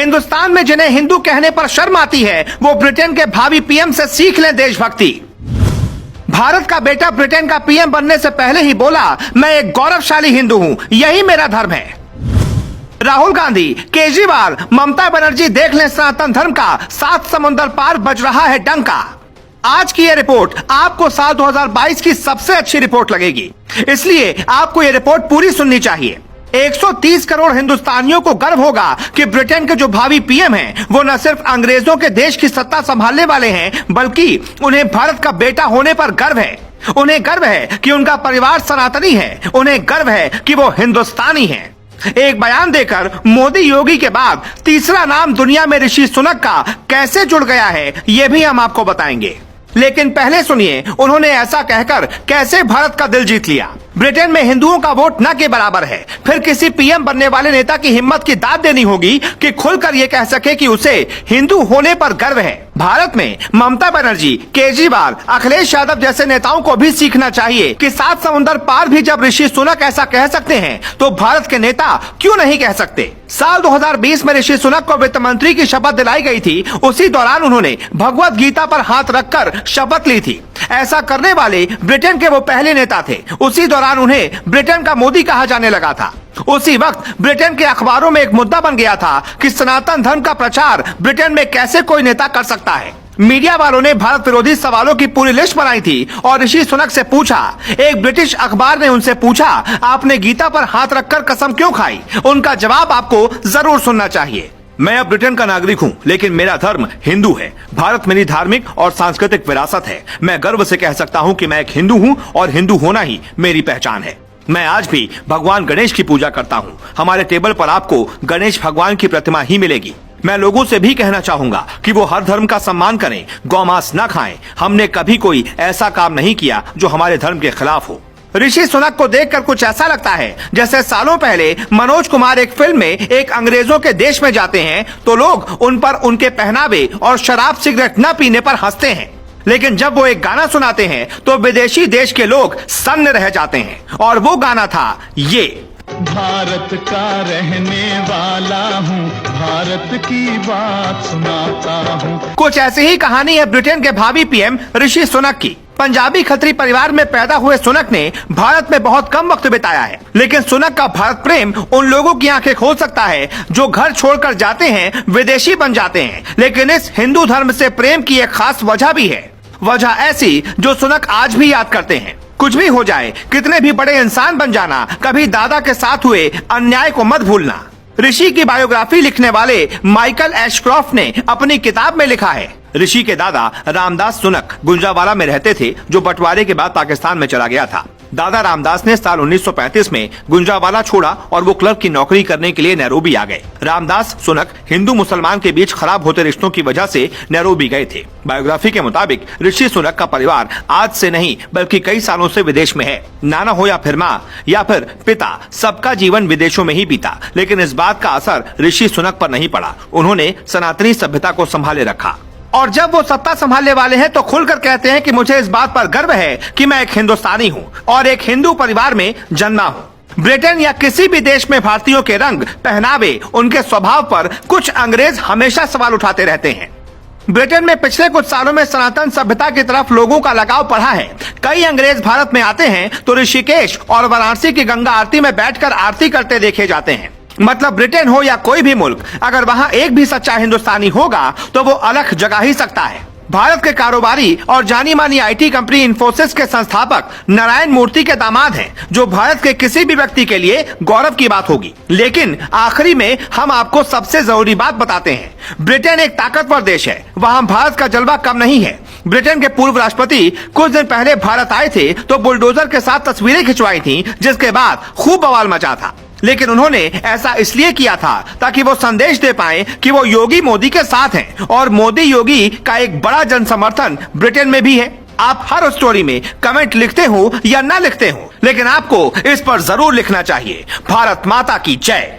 हिंदुस्तान में जिन्हें हिंदू कहने पर शर्म आती है वो ब्रिटेन के भावी पीएम से सीख लें देशभक्ति। भारत का बेटा ब्रिटेन का पीएम बनने से पहले ही बोला, मैं एक गौरवशाली हिंदू हूं, यही मेरा धर्म है। राहुल गांधी, केजरीवाल, ममता बनर्जी, देख लें सनातन धर्म का 7 समुंदर पार बज रहा है डंका। आज की ये रिपोर्ट आपको साल 2022 की सबसे अच्छी रिपोर्ट लगेगी, इसलिए आपको ये रिपोर्ट पूरी सुननी चाहिए। 130 करोड़ हिंदुस्तानियों को गर्व होगा कि ब्रिटेन के जो भावी पीएम हैं, वो न सिर्फ अंग्रेजों के देश की सत्ता संभालने वाले हैं, बल्कि उन्हें भारत का बेटा होने पर गर्व है। उन्हें गर्व है कि उनका परिवार सनातनी है, उन्हें गर्व है कि वो हिंदुस्तानी है। एक बयान देकर मोदी योगी के बाद तीसरा नाम दुनिया में ऋषि सुनक का कैसे जुड़ गया है, ये भी हम आपको बताएंगे। लेकिन पहले सुनिए उन्होंने ऐसा कहकर कैसे भारत का दिल जीत लिया। ब्रिटेन में हिंदुओं का वोट न के बराबर है, फिर किसी पीएम बनने वाले नेता की हिम्मत की दाद देनी होगी कि खुलकर ये कह सके कि उसे हिंदू होने पर गर्व है। भारत में ममता बनर्जी, केजरीवाल, अखिलेश यादव जैसे नेताओं को भी सीखना चाहिए कि 7 समुंदर पार भी जब ऋषि सुनक ऐसा कह सकते हैं तो भारत के नेता क्यों नहीं कह सकते। साल 2020 में ऋषि सुनक को वित्त मंत्री की शपथ दिलाई गई थी। उसी दौरान उन्होंने भगवत गीता पर हाथ रखकर शपथ ली थी। ऐसा करने वाले ब्रिटेन के वो पहले नेता थे। उसी दौरान उन्हें ब्रिटेन का मोदी कहा जाने लगा था। उसी वक्त ब्रिटेन के अखबारों में एक मुद्दा बन गया था कि सनातन धर्म का प्रचार ब्रिटेन में कैसे कोई नेता कर सकता है। मीडिया वालों ने भारत विरोधी सवालों की पूरी लिस्ट बनाई थी और ऋषि सुनक से पूछा। एक ब्रिटिश अखबार ने उनसे पूछा, आपने गीता पर हाथ रखकर कसम क्यों खाई? उनका जवाब आपको जरूर सुनना चाहिए। मैं अब ब्रिटेन का नागरिक हूं, लेकिन मेरा धर्म हिंदू है। भारत मेरी धार्मिक और सांस्कृतिक विरासत है। मैं गर्व से कह सकता हूं कि मैं एक हिंदू हूं और हिंदू होना ही मेरी पहचान है। मैं आज भी भगवान गणेश की पूजा करता हूं। हमारे टेबल पर आपको गणेश भगवान की प्रतिमा ही मिलेगी। मैं लोगों से भी कहना चाहूंगा कि वो हर धर्म का सम्मान करें, गौमांस न खाएं। हमने कभी कोई ऐसा काम नहीं किया जो हमारे धर्म के खिलाफ हो। ऋषि सुनक को देखकर कुछ ऐसा लगता है जैसे सालों पहले मनोज कुमार एक फिल्म में एक अंग्रेजों के देश में जाते हैं तो लोग उन पर उनके पहनावे और शराब सिगरेट न पीने पर हंसते हैं, लेकिन जब वो एक गाना सुनाते हैं तो विदेशी देश के लोग सन्न रह जाते हैं। और वो गाना था ये, भारत का रहने वाला हूँ, भारत की बात सुनाता हूँ। कुछ ऐसी ही कहानी है ब्रिटेन के भावी पीएम ऋषि सुनक की। पंजाबी खत्री परिवार में पैदा हुए सुनक ने भारत में बहुत कम वक्त बिताया है, लेकिन सुनक का भारत प्रेम उन लोगों की आंखें खोल सकता है जो घर छोड़कर जाते हैं, विदेशी बन जाते हैं। लेकिन इस हिंदू धर्म से प्रेम की एक खास वजह भी है, वजह ऐसी जो सुनक आज भी याद करते हैं। कुछ भी हो जाए, कितने भी बड़े इंसान बन जाना, कभी दादा के साथ हुए अन्याय को मत भूलना। ऋषि की बायोग्राफी लिखने वाले माइकल एशक्रॉफ्ट ने अपनी किताब में लिखा है, ऋषि के दादा रामदास सुनक गुंजावाला में रहते थे, जो बंटवारे के बाद पाकिस्तान में चला गया था। दादा रामदास ने साल 1935 में गुंजावाला छोड़ा और वो क्लर्क की नौकरी करने के लिए नैरोबी आ गए। रामदास सुनक हिंदू मुसलमान के बीच खराब होते रिश्तों की वजह से नैरोबी गए थे। बायोग्राफी के मुताबिक ऋषि सुनक का परिवार आज से नहीं बल्कि कई सालों से विदेश में है। नाना हो या फिर माँ या फिर पिता, सबका जीवन विदेशों में ही बीता, लेकिन इस बात का असर ऋषि सुनक पर नहीं पड़ा। उन्होंने सनातनी सभ्यता को संभाले रखा और जब वो सत्ता संभालने वाले हैं तो खुलकर कहते हैं कि मुझे इस बात पर गर्व है कि मैं एक हिंदुस्तानी हूँ और एक हिंदू परिवार में जन्मा हूँ। ब्रिटेन या किसी भी देश में भारतीयों के रंग, पहनावे, उनके स्वभाव पर कुछ अंग्रेज हमेशा सवाल उठाते रहते हैं। ब्रिटेन में पिछले कुछ सालों में सनातन सभ्यता की तरफ लोगों का लगाव बढ़ा है। कई अंग्रेज भारत में आते हैं तो ऋषिकेश और वाराणसी की गंगा आरती में बैठकर आरती करते देखे जाते हैं। मतलब ब्रिटेन हो या कोई भी मुल्क, अगर वहाँ एक भी सच्चा हिंदुस्तानी होगा तो वो अलग जगा ही सकता है। भारत के कारोबारी और जानी मानी आईटी कंपनी इन्फोसिस के संस्थापक नारायण मूर्ति के दामाद हैं, जो भारत के किसी भी व्यक्ति के लिए गौरव की बात होगी। लेकिन आखिरी में हम आपको सबसे जरूरी बात बताते हैं। ब्रिटेन एक ताकतवर देश है, वहाँ भारत का जलवा कम नहीं है। ब्रिटेन के पूर्व राष्ट्रपति कुछ दिन पहले भारत आए थे तो बुलडोजर के साथ तस्वीरें खिंचवाई थी, जिसके बाद खूब बवाल मचा था। लेकिन उन्होंने ऐसा इसलिए किया था ताकि वो संदेश दे पाए कि वो योगी मोदी के साथ हैं और मोदी योगी का एक बड़ा जन समर्थन ब्रिटेन में भी है। आप हर स्टोरी में कमेंट लिखते हो या ना लिखते हो, लेकिन आपको इस पर जरूर लिखना चाहिए, भारत माता की जय।